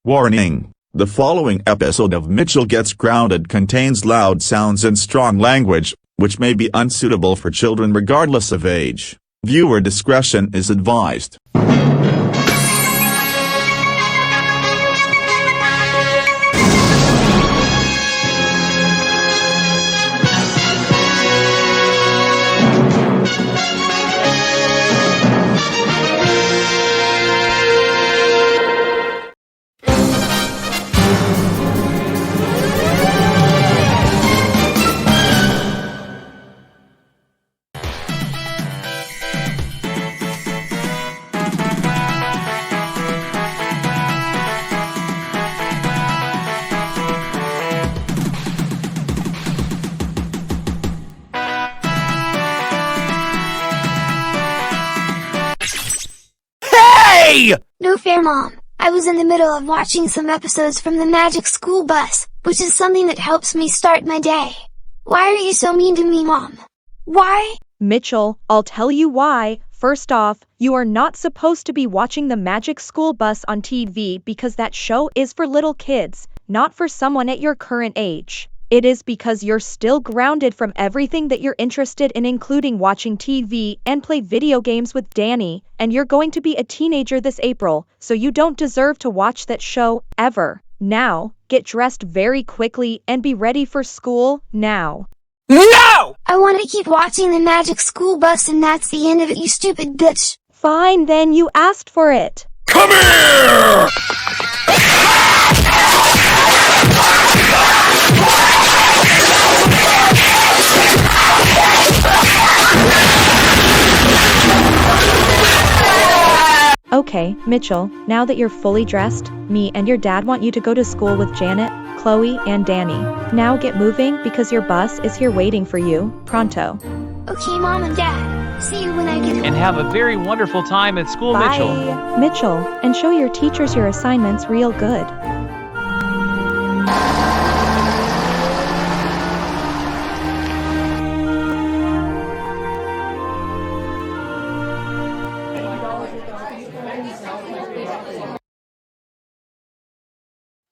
Warning: the following episode of Mitchell Gets Grounded contains loud sounds and strong language, which may be unsuitable for children regardless of age. Viewer discretion is advised. No fair, Mom. I was in the middle of watching some episodes from the Magic School Bus, which is something that helps me start my day. Why are you so mean to me, Mom? Why? Mitchell, I'll tell you why. First off, you are not supposed to be watching the Magic School Bus on TV because that show is for little kids, not for someone at your current age. It is because you're still grounded from everything that you're interested in, including watching TV and play video games with Danny, and you're going to be a teenager this April, so you don't deserve to watch that show, ever. Now, get dressed very quickly and be ready for school, now. No! I want to keep watching the Magic School Bus and that's the end of it, you stupid bitch. Fine then, you asked for it. Come here! Okay, Mitchell, now that you're fully dressed, me and your dad want you to go to school with Janet, Chloe, and Danny. Now get moving because your bus is here waiting for you, pronto. Okay, Mom and Dad. See you when I get home. And have a very wonderful time at school, Bye. Mitchell. Mitchell, and show your teachers your assignments real good.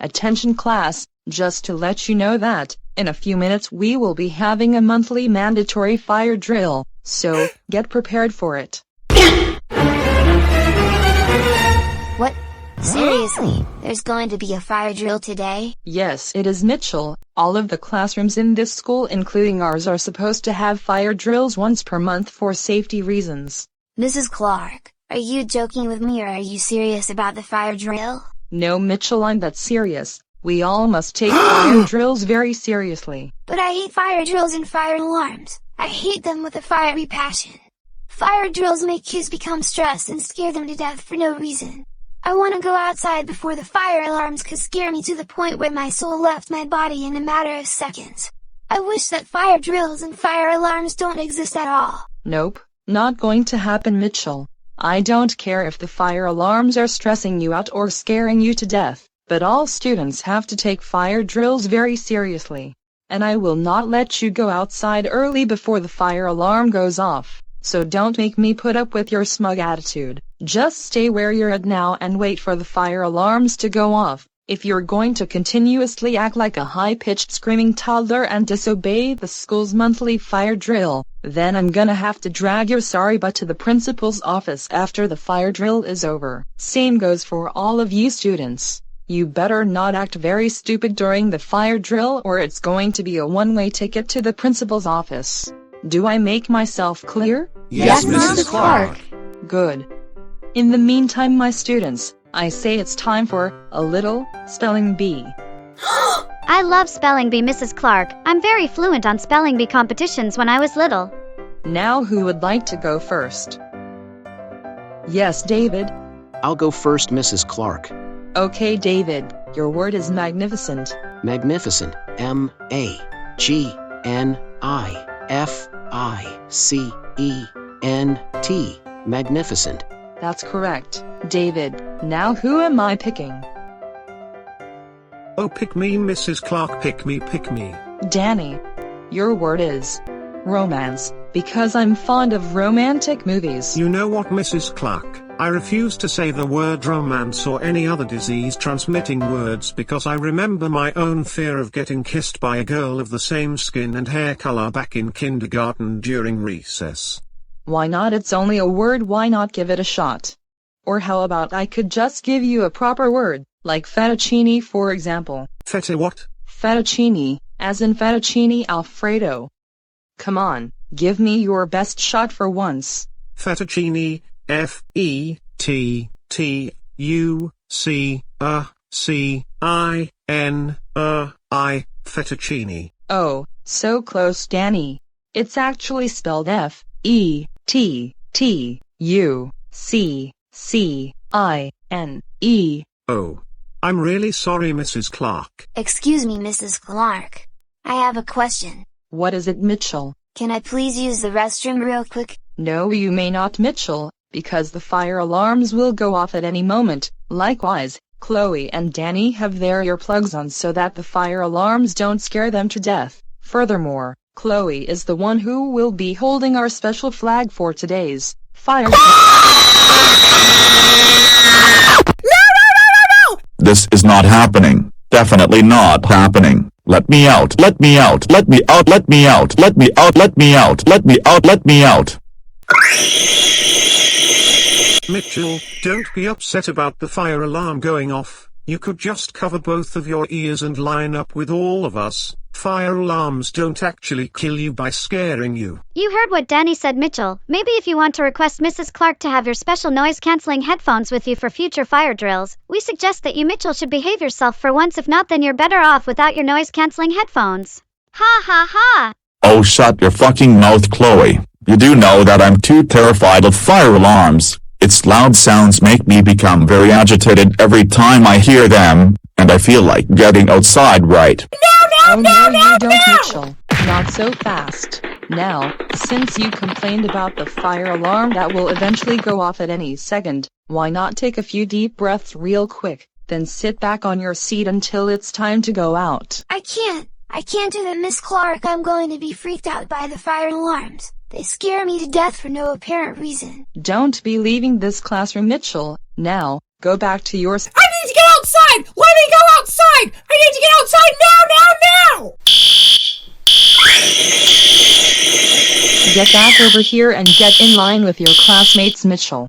Attention class, just to let you know that, in a few minutes we will be having a monthly mandatory fire drill, so, get prepared for it. What? Seriously, there's going to be a fire drill today? Yes, it is, Mitchell. All of the classrooms in this school, including ours, are supposed to have fire drills once per month for safety reasons. Mrs. Clark, are you joking with me or are you serious about the fire drill? No, Mitchell, I'm that serious. We all must take fire drills very seriously. But I hate fire drills and fire alarms. I hate them with a fiery passion. Fire drills make kids become stressed and scare them to death for no reason. I want to go outside before the fire alarms could scare me to the point where my soul left my body in a matter of seconds. I wish that fire drills and fire alarms don't exist at all. Nope, not going to happen, Mitchell. I don't care if the fire alarms are stressing you out or scaring you to death, but all students have to take fire drills very seriously. And I will not let you go outside early before the fire alarm goes off, so don't make me put up with your smug attitude. Just stay where you're at now and wait for the fire alarms to go off. If you're going to continuously act like a high-pitched screaming toddler and disobey the school's monthly fire drill, then I'm gonna have to drag your sorry butt to the principal's office after the fire drill is over. Same goes for all of you students. You better not act very stupid during the fire drill or it's going to be a one-way ticket to the principal's office. Do I make myself clear? Yes, Mrs. Clark. Good. In the meantime, my students, I say it's time for a little spelling bee. I love spelling bee, Mrs. Clark. I'm very fluent on spelling bee competitions when I was little. Now who would like to go first? Yes, David. I'll go first, Mrs. Clark. Okay, David, your word is magnificent. Magnificent. M-A-G-N-I-F-I-C-E-N-T. Magnificent. That's correct, David. Now who am I picking? Oh, pick me, Mrs. Clark, pick me, pick me. Danny. Your word is romance, because I'm fond of romantic movies. You know what, Mrs. Clark? I refuse to say the word romance or any other disease-transmitting words because I remember my own fear of getting kissed by a girl of the same skin and hair color back in kindergarten during recess. Why not? It's only a word, why not give it a shot? Or how about I could just give you a proper word, like fettuccine for example. Feta what? Fettuccine, as in fettuccine Alfredo. Come on, give me your best shot for once. Fettuccine, F-E-T-T-U-C-I-N-I, fettuccine. Oh, so close, Danny. It's actually spelled F-E-T-T-U-C-C-I-N-E. Oh. I'm really sorry, Mrs. Clark. Excuse me, Mrs. Clark. I have a question. What is it, Mitchell? Can I please use the restroom real quick? No, you may not, Mitchell, because the fire alarms will go off at any moment. Likewise, Chloe and Danny have their earplugs on so that the fire alarms don't scare them to death. Furthermore, Chloe is the one who will be holding our special flag for today's fire. This is not happening. Definitely not happening. Let me out. Let me out. Let me out. Let me out. Let me out. Let me out. Let me out. Let me out. Mitchell, don't be upset about the fire alarm going off. You could just cover both of your ears and line up with all of us. Fire alarms don't actually kill you by scaring you. You heard what Danny said, Mitchell. Maybe if you want to request Mrs. Clark to have your special noise-canceling headphones with you for future fire drills, we suggest that you, Mitchell, should behave yourself for once. If not, then you're better off without your noise-canceling headphones. Ha ha ha! Oh, shut your fucking mouth, Chloe. You do know that I'm too terrified of fire alarms. Its loud sounds make me become very agitated every time I hear them, and I feel like getting outside right Oh no, you don't, Mitchell. Not so fast. Now, since you complained about the fire alarm that will eventually go off at any second, why not take a few deep breaths real quick, then sit back on your seat until it's time to go out. I can't do that, Miss Clark. I'm going to be freaked out by the fire alarms. They scare me to death for no apparent reason. Don't be leaving this classroom, Mitchell. Now, go back to your... I need to get outside! Let me go outside! I need to get outside now! Get back over here and get in line with your classmates, Mitchell.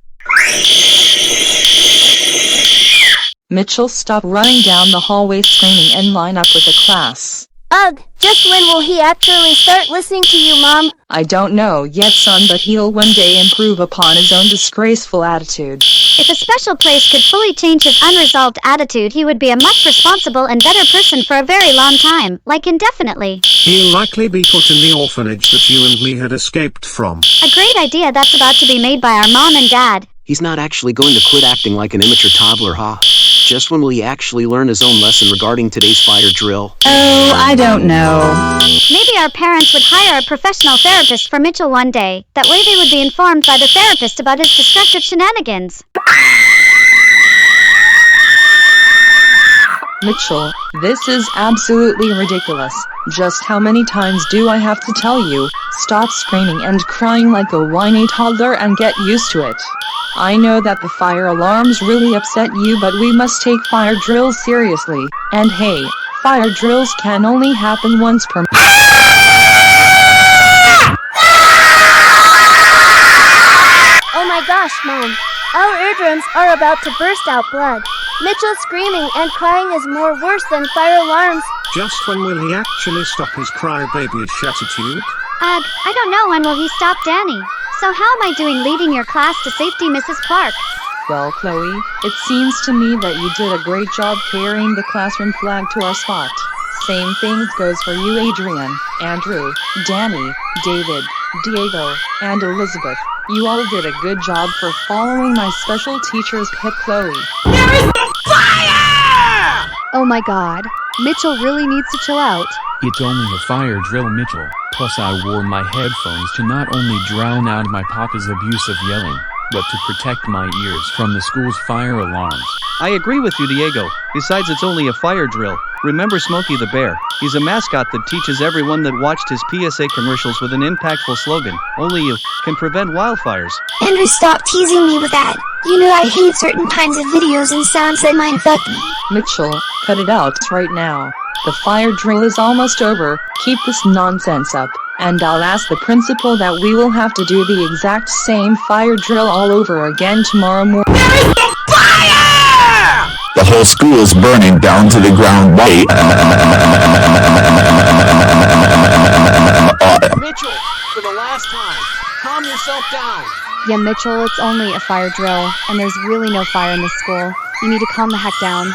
Mitchell, stop running down the hallway screaming and line up with the class. Ugh, just when will he actually start listening to you, Mom? I don't know yet, son, but he'll one day improve upon his own disgraceful attitude. If a special place could fully change his unresolved attitude, he would be a much responsible and better person for a very long time, like indefinitely. He'll likely be put in the orphanage that you and me had escaped from. A great idea that's about to be made by our mom and dad. He's not actually going to quit acting like an immature toddler, huh? Just when will he actually learn his own lesson regarding today's fire drill? Oh, I don't know. Maybe our parents would hire a professional therapist for Mitchell one day. That way they would be informed by the therapist about his destructive shenanigans. Mitchell, this is absolutely ridiculous. Just how many times do I have to tell you? Stop screaming and crying like a whiny toddler and get used to it. I know that the fire alarms really upset you, but we must take fire drills seriously. And hey, fire drills can only happen once per month. Oh my gosh, Mom. Our eardrums are about to burst out blood. Mitchell screaming and crying is more worse than fire alarms. Just when will he actually stop his crybaby-ish attitude? I don't know when will he stop, Danny. So how am I doing leading your class to safety, Mrs. Clark? Well, Chloe, it seems to me that you did a great job carrying the classroom flag to our spot. Same thing goes for you, Adrian, Andrew, Danny, David, Diego, and Elizabeth. You all did a good job for following my special teacher's pet, Chloe. There is fire! Oh my god, Mitchell really needs to chill out. It's only a fire drill, Mitchell. Plus I wore my headphones to not only drown out my papa's abusive yelling, but to protect my ears from the school's fire alarms. I agree with you, Diego. Besides, it's only a fire drill. Remember Smokey the Bear? He's a mascot that teaches everyone that watched his PSA commercials with an impactful slogan, "Only you can prevent wildfires." Andrew, stop teasing me with that. You know I hate certain kinds of videos and sounds that might affect me. Mitchell, cut it out right now. The fire drill is almost over. Keep this nonsense up, and I'll ask the principal that we will have to do the exact same fire drill all over again tomorrow morning. The whole school is burning down to the ground. Mitchell, for the last time, calm yourself down. Yeah, Mitchell, it's only a fire drill, and there's really no fire in this school. You need to calm the heck down.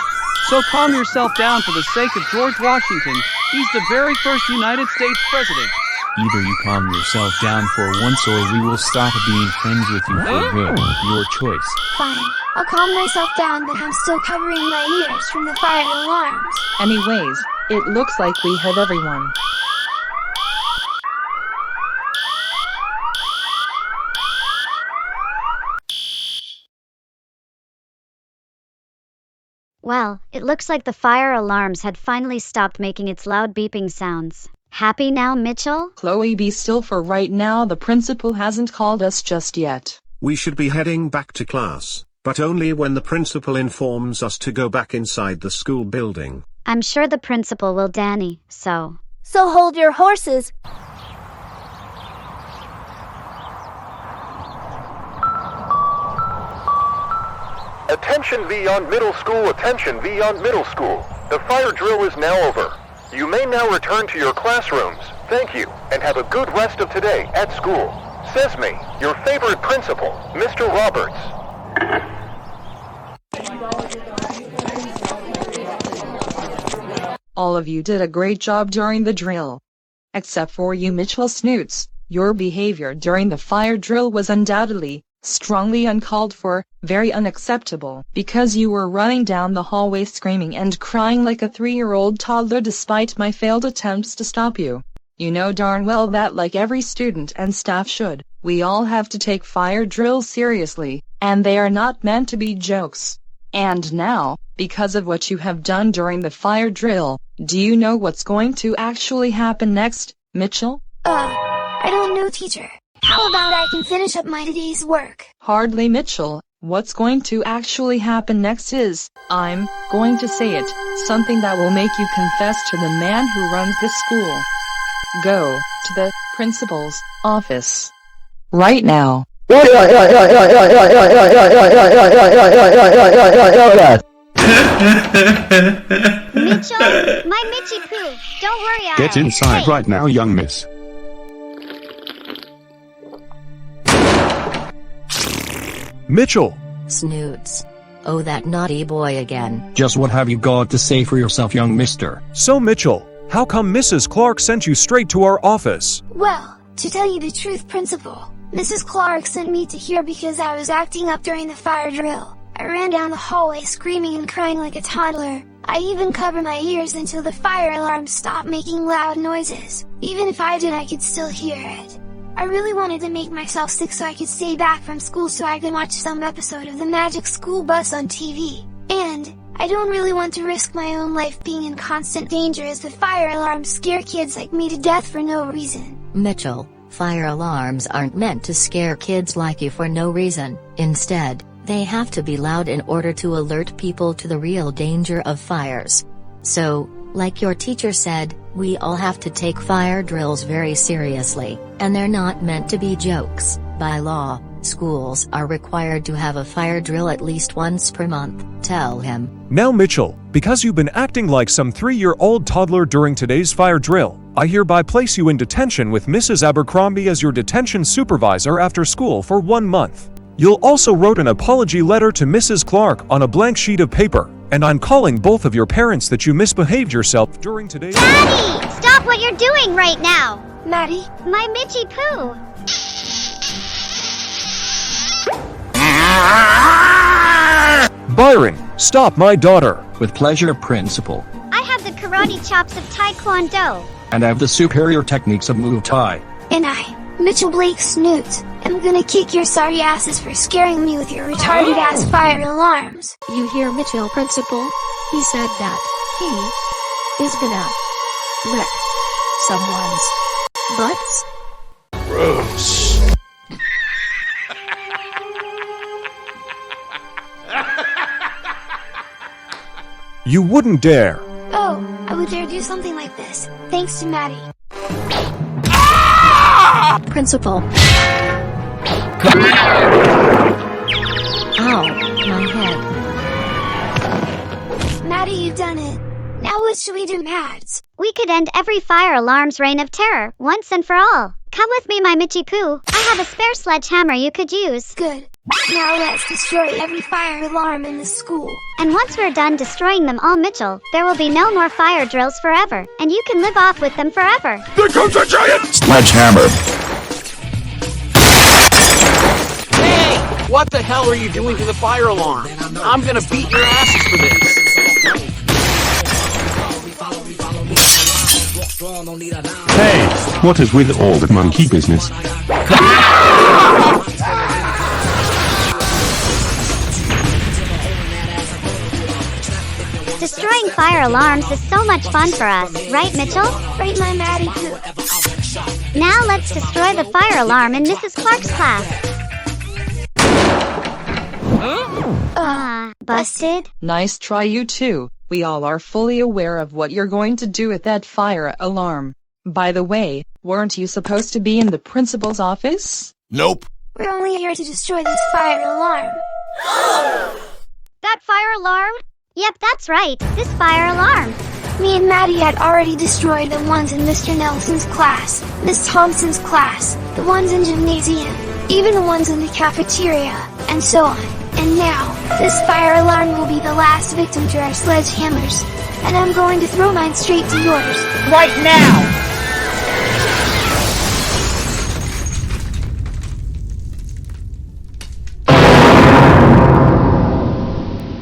So calm yourself down for the sake of George Washington. He's the very first United States president. Either you calm yourself down for once or we will stop being friends with you for good. Your choice. Fine, I'll calm myself down, but I'm still covering my ears from the fire alarms. Anyways, it looks like we have everyone. Well, it looks like the fire alarms had finally stopped making its loud beeping sounds. Happy now, Mitchell? Chloe, be still for right now. The principal hasn't called us just yet. We should be heading back to class, but only when the principal informs us to go back inside the school building. I'm sure the principal will, Danny, so hold your horses. Attention Vyond Middle School, attention Vyond Middle School. The fire drill is now over. You may now return to your classrooms. Thank you, and have a good rest of today at school. Says me, your favorite principal, Mr. Roberts. All of you did a great job during the drill. Except for you, Mitchell Snoots. Your behavior during the fire drill was undoubtedly strongly uncalled for, very unacceptable, because you were running down the hallway screaming and crying like a 3-year-old toddler despite my failed attempts to stop you. You know darn well that, like every student and staff should, we all have to take fire drills seriously, and they are not meant to be jokes. And now, because of what you have done during the fire drill, do you know what's going to actually happen next, Mitchell? I don't know, teacher. How about I can finish up my today's work? Hardly, Mitchell. What's going to actually happen next is, I'm going to say it, something that will make you confess to the man who runs this school. Go to the principal's office right now. Mitchell, my Mitchy Poo, don't worry. Get inside right now, young miss. Mitchell! Snoots. Oh, that naughty boy again. Just what have you got to say for yourself, young mister? So Mitchell, how come Mrs. Clark sent you straight to our office? Well, to tell you the truth, Principal, Mrs. Clark sent me to here because I was acting up during the fire drill. I ran down the hallway screaming and crying like a toddler. I even covered my ears until the fire alarm stopped making loud noises. Even if I did, I could still hear it. I really wanted to make myself sick so I could stay back from school so I could watch some episode of the Magic School Bus on TV. And I don't really want to risk my own life being in constant danger as the fire alarms scare kids like me to death for no reason. Mitchell, fire alarms aren't meant to scare kids like you for no reason. Instead, they have to be loud in order to alert people to the real danger of fires. So, like your teacher said, we all have to take fire drills very seriously, and they're not meant to be jokes. By law, schools are required to have a fire drill at least once per month. Tell him. Now Mitchell, because you've been acting like some 3-year-old toddler during today's fire drill, I hereby place you in detention with Mrs. Abercrombie as your detention supervisor after school for 1 month. You'll also wrote an apology letter to Mrs. Clark on a blank sheet of paper, and I'm calling both of your parents that you misbehaved yourself during today's— Maddie! Stop what you're doing right now! Maddie? My Mitchy Poo! Byron, stop my daughter! With pleasure, Principal. I have the karate chops of Taekwondo. And I have the superior techniques of Muay Thai. And I, Mitchell Blake Snoots, am gonna kick your sorry asses for scaring me with your retarded ass fire alarms. You hear Mitchell, Principal? He said that he is gonna lick someone's butts. Gross. You wouldn't dare. Oh, I would dare do something like this, thanks to Maddie. Principal. Ow, my head. Maddie, you've done it. Now what should we do, Mads? We could end every fire alarm's reign of terror, once and for all. Come with me, my Mitchy Poo. I have a spare sledgehammer you could use. Good. Now let's destroy every fire alarm in the school. And once we're done destroying them all, Mitchell, there will be no more fire drills forever, and you can live off with them forever. There comes a giant sledgehammer! Hey! What the hell are you doing to the fire alarm? I'm gonna beat your asses for this. Hey, what is with all that monkey business? Destroying fire alarms is so much fun for us, right, Mitchell? Right, my Maddie Poo. Now let's destroy the fire alarm in Mrs. Clark's class. Busted? Nice try, you two. We all are fully aware of what you're going to do with that fire alarm. By the way, weren't you supposed to be in the principal's office? Nope. We're only here to destroy this fire alarm. That fire alarm? Yep, that's right. This fire alarm. Me and Maddie had already destroyed the ones in Mr. Nelson's class, Miss Thompson's class, the ones in gymnasium, even the ones in the cafeteria, and so on. And now, this fire alarm will be the last victim to our sledgehammers. And I'm going to throw mine straight to yours. Right now!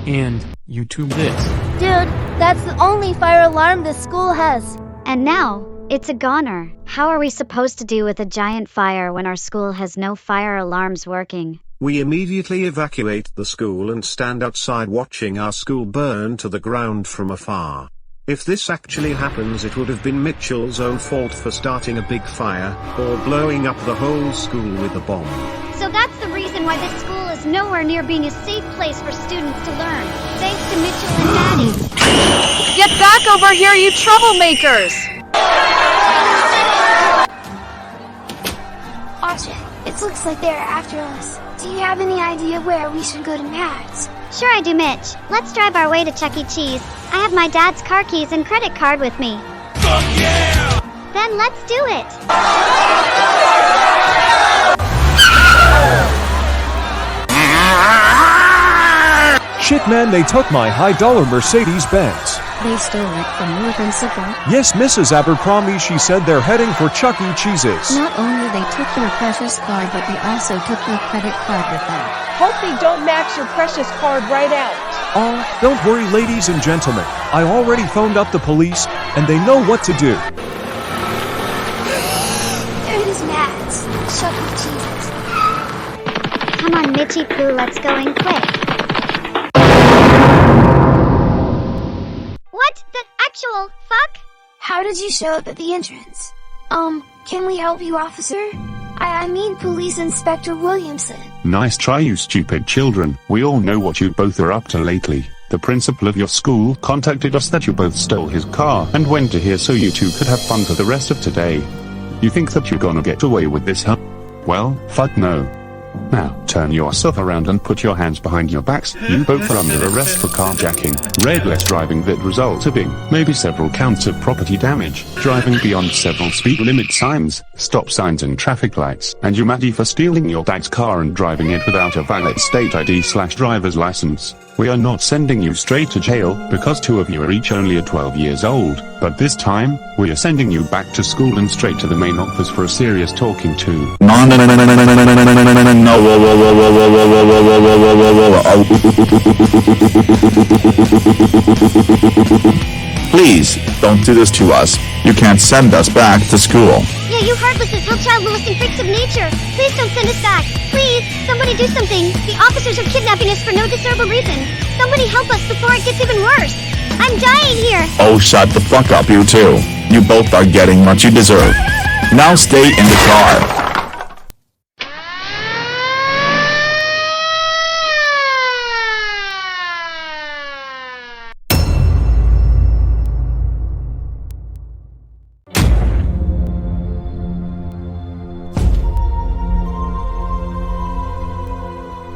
And YouTube this. Dude, that's the only fire alarm this school has. And now, it's a goner. How are we supposed to do with a giant fire when our school has no fire alarms working? We immediately evacuate the school and stand outside watching our school burn to the ground from afar. If this actually happens, it would have been Mitchell's own fault for starting a big fire, or blowing up the whole school with a bomb. So that's the reason why this school is nowhere near being a safe place for students to learn. Thanks to Mitchell and Maddie. Get back over here, you troublemakers! Watch it. It looks like they're after us. Do you have any idea where we should go to Mads? Sure I do, Mitch. Let's drive our way to Chuck E. Cheese. I have my dad's car keys and credit card with me. Fuck yeah! Then let's do it! Shit man, they took my high-dollar Mercedes-Benz. They stole it from your principal? Yes, Mrs. Abercrombie, she said they're heading for Chuck E. Cheese's. Not only they took your precious card, but they also took your credit card with them. Hope they don't max your precious card right out. Oh, don't worry, ladies and gentlemen. I already phoned up the police, and they know what to do. There it is, Mads. Chuck E. Cheese's. Come on, Mitchy Poo, let's go in quick. What the actual fuck? How did you show up at the entrance? Can we help you, officer? I mean Police Inspector Williamson. Nice try, you stupid children. We all know what you both are up to lately. The principal of your school contacted us that you both stole his car and went to here so you two could have fun for the rest of today. You think that you're gonna get away with this, huh? Well, fuck no. Now, turn yourself around and put your hands behind your backs. You both are under arrest for carjacking, reckless driving that resulted in maybe several counts of property damage, driving beyond several speed limit signs, stop signs and traffic lights, and you Maddie for stealing your dad's car and driving it without a valid state ID/driver's license. We are not sending you straight to jail, because two of you are each only 12 years old, but this time, we are sending you back to school and straight to the main office for a serious talking to. No, whoa, whoa, whoa, whoa, whoa, whoa, whoa, whoa, whoa, whoa. Please, don't do this to us. You can't send us back to school. Yeah, you heartlesses, little child molesting freaks of nature. Please don't send us back. Please, somebody do something. The officers are kidnapping us for no discernible reason. Somebody help us before it gets even worse. I'm I'm dying here. Oh, shut the fuck up, you two. You both are getting what you deserve. Now stay in the car.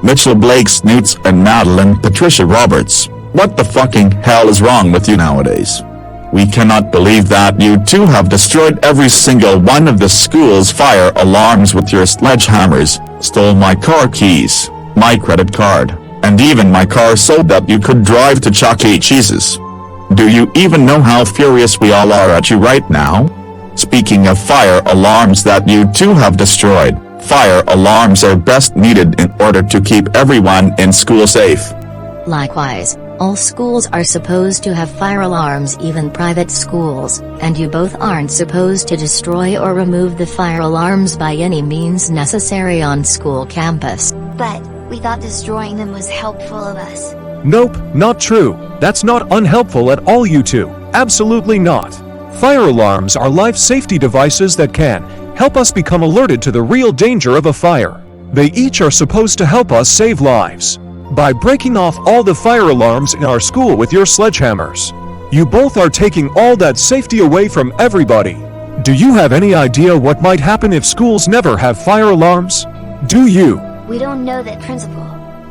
Mitchell, Blake, Snoots, and Madeline Patricia Roberts. What the fucking hell is wrong with you nowadays? We cannot believe that you two have destroyed every single one of the school's fire alarms with your sledgehammers, stole my car keys, my credit card, and even my car so that you could drive to Chuck E. Cheese's. Do you even know how furious we all are at you right now? Speaking of fire alarms that you two have destroyed, fire alarms are best needed in order to keep everyone in school safe. Likewise, all schools are supposed to have fire alarms, even private schools, and you both aren't supposed to destroy or remove the fire alarms by any means necessary on school campus. But we thought destroying them was helpful of us. Nope, not true. That's not unhelpful at all, you two. Absolutely not. Fire alarms are life safety devices that can help us become alerted to the real danger of a fire. They each are supposed to help us save lives. By breaking off all the fire alarms in our school with your sledgehammers, you both are taking all that safety away from everybody. Do you have any idea what might happen if schools never have fire alarms? Do you? We don't know that principle,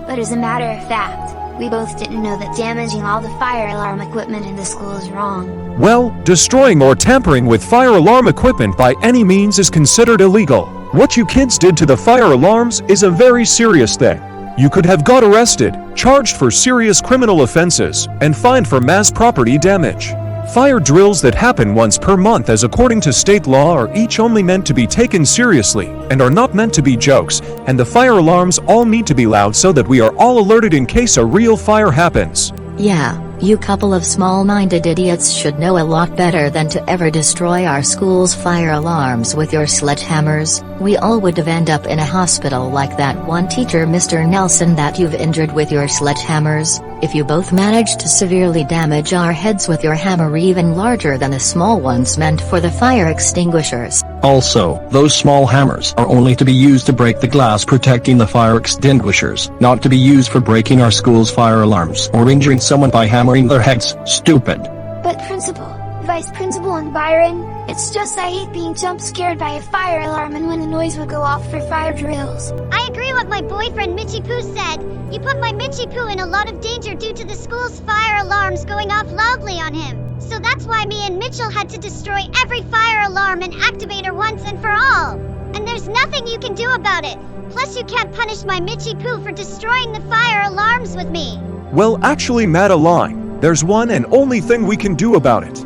but as a matter of fact, we both didn't know that damaging all the fire alarm equipment in the school is wrong. Well, destroying or tampering with fire alarm equipment by any means is considered illegal. What you kids did to the fire alarms is a very serious thing. You could have got arrested, charged for serious criminal offenses, and fined for mass property damage. Fire drills that happen once per month as according to state law are each only meant to be taken seriously, and are not meant to be jokes, and the fire alarms all need to be loud so that we are all alerted in case a real fire happens. Yeah, you couple of small-minded idiots should know a lot better than to ever destroy our school's fire alarms with your sledgehammers. We all would have ended up in a hospital like that one teacher, Mr. Nelson, that you've injured with your sledgehammers. If you both managed to severely damage our heads with your hammer even larger than the small ones meant for the fire extinguishers. Also, those small hammers are only to be used to break the glass protecting the fire extinguishers, not to be used for breaking our school's fire alarms or injuring someone by hammering their heads. Stupid. But Principal, Vice Principal, and Byron, it's just I hate being jump scared by a fire alarm and when the noise would go off for fire drills. I agree with my boyfriend Mitchy Poo said. You put my Mitchy Poo in a lot of danger due to the school's fire alarms going off loudly on him. So that's why me and Mitchell had to destroy every fire alarm and activator once and for all. And there's nothing you can do about it. Plus you can't punish my Mitchy Poo for destroying the fire alarms with me. Well, actually, Madeline, there's one and only thing we can do about it.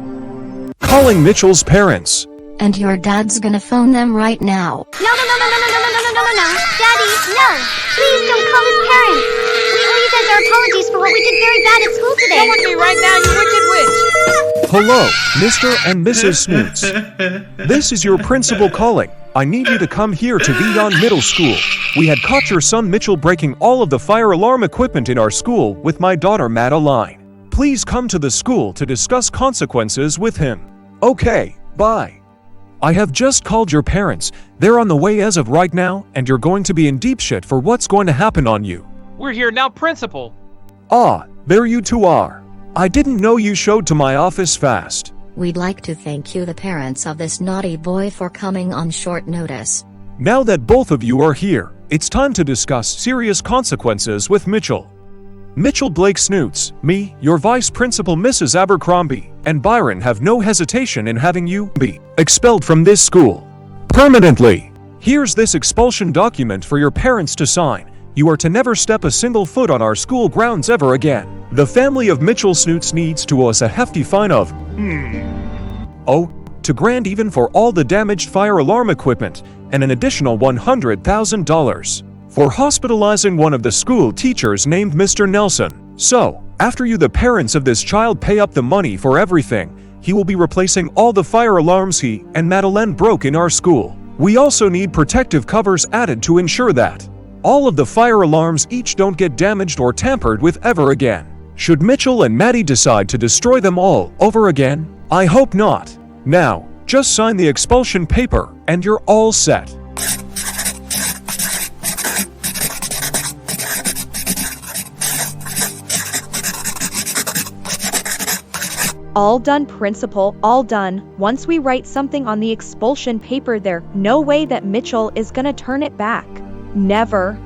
Calling Mitchell's parents. And your dad's gonna phone them right now. No. Daddy, no. Please don't call his parents. We owe you guys our apologies for what we did very bad at school today. Go with me right now, you wicked witch. Hello, Mr. and Mrs. Snoots. This is your principal calling. I need you to come here to Vyond Middle School. We had caught your son Mitchell breaking all of the fire alarm equipment in our school with my daughter Madeline. Please come to the school to discuss consequences with him. Okay, bye. I have just called your parents. They're on the way as of right now, and you're going to be in deep shit for what's going to happen on you. We're here now, Principal. Ah, there you two are. I didn't know you showed to my office fast. We'd like to thank you, the parents of this naughty boy, for coming on short notice. Now that both of you are here, it's time to discuss serious consequences with Mitchell. Mitchell, Blake, Snoots, me, your Vice Principal Mrs. Abercrombie, and Byron have no hesitation in having you be expelled from this school permanently. Here's this expulsion document for your parents to sign. You are to never step a single foot on our school grounds ever again. The family of Mitchell Snoots needs to owe us a hefty fine of $2,000 even for all the damaged fire alarm equipment, and an additional $100,000 for hospitalizing one of the school teachers named Mr. Nelson. So, after you, the parents of this child, pay up the money for everything, he will be replacing all the fire alarms he and Madeline broke in our school. We also need protective covers added to ensure that all of the fire alarms each don't get damaged or tampered with ever again. Should Mitchell and Maddie decide to destroy them all over again? I hope not. Now, just sign the expulsion paper, and you're all set. All done, principal, all done. Once we write something on the expulsion paper there, no way that Mitchell is gonna turn it back. Never.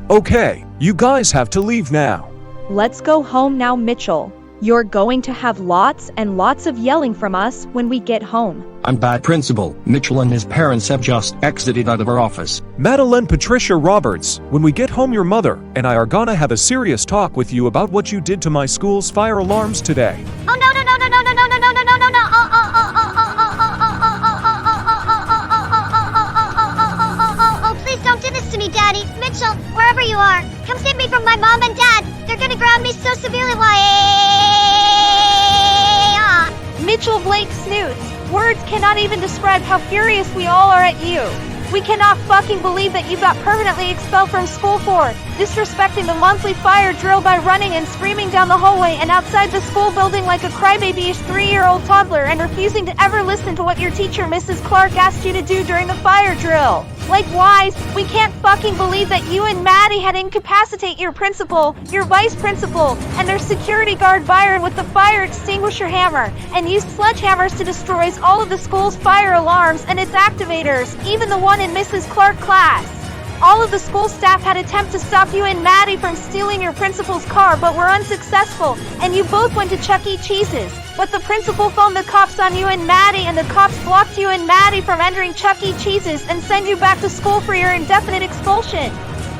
Okay, you guys have to leave now. Let's go home now, Mitchell. You're going to have lots and lots of yelling from us when we get home. I'm bad principal. Mitchell and his parents have just exited out of our office. Madeline Patricia Roberts, when we get home your mother and I are gonna have a serious talk with you about what you did to my school's fire alarms today. Oh no no no no no no no no no no no no no oh please don't do this to me, Daddy. Mitchell, wherever you are, come save me from my mom and dad. They're gonna ground me so severely. Mitchell Blake Snoots, words cannot even describe how furious we all are at you. We cannot fucking believe that you got permanently expelled from school for disrespecting the monthly fire drill by running and screaming down the hallway and outside the school building like a crybaby-ish 3-year-old toddler and refusing to ever listen to what your teacher, Mrs. Clark, asked you to do during the fire drill. Likewise, we can't fucking believe that you and Maddie had incapacitate your principal, your vice principal, and their security guard Byron with the fire extinguisher hammer, and used sledgehammers to destroy all of the school's fire alarms and its activators, even the one in Mrs. Clark's class. All of the school staff had attempted to stop you and Maddie from stealing your principal's car, but were unsuccessful, and you both went to Chuck E. Cheese's. But the principal phoned the cops on you and Maddie, and the cops blocked you and Maddie from entering Chuck E. Cheese's and sent you back to school for your indefinite expulsion.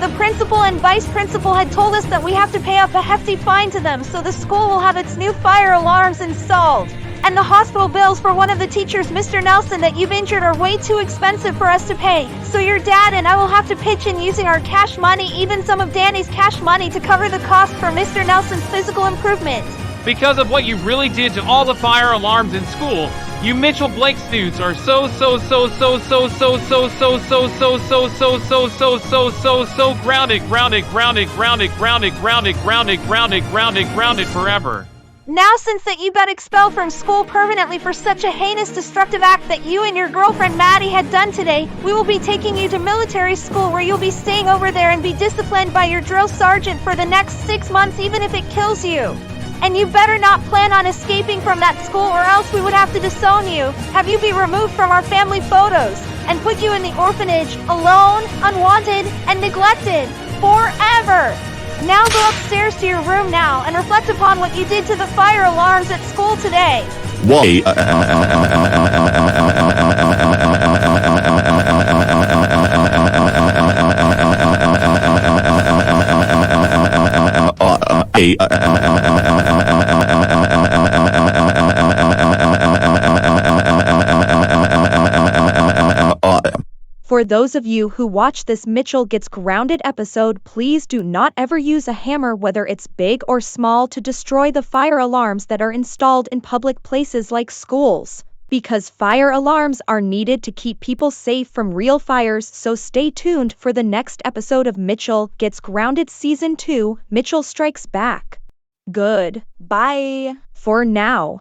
The principal and vice principal had told us that we have to pay up a hefty fine to them so the school will have its new fire alarms installed. And the hospital bills for one of the teachers, Mr. Nelson, that you've injured are way too expensive for us to pay. So your dad and I will have to pitch in using our cash money, even some of Danny's cash money, to cover the cost for Mr. Nelson's physical improvement. Because of what you really did to all the fire alarms in school, you Mitchell Blake Snoots are so grounded forever. Now since that you got expelled from school permanently for such a heinous destructive act that you and your girlfriend Maddie had done today, we will be taking you to military school where you'll be staying over there and be disciplined by your drill sergeant for the next 6 months even if it kills you. And you better not plan on escaping from that school or else we would have to disown you, have you be removed from our family photos, and put you in the orphanage, alone, unwanted, and neglected, forever. Now go upstairs to your room now and reflect upon what you did to the fire alarms at school today. Why? For those of you who watch this Mitchell Gets Grounded episode, please do not ever use a hammer, whether it's big or small, to destroy the fire alarms that are installed in public places like schools. Because fire alarms are needed to keep people safe from real fires, so stay tuned for the next episode of Mitchell Gets Grounded Season 2, Mitchell Strikes Back. Good. Bye. For now.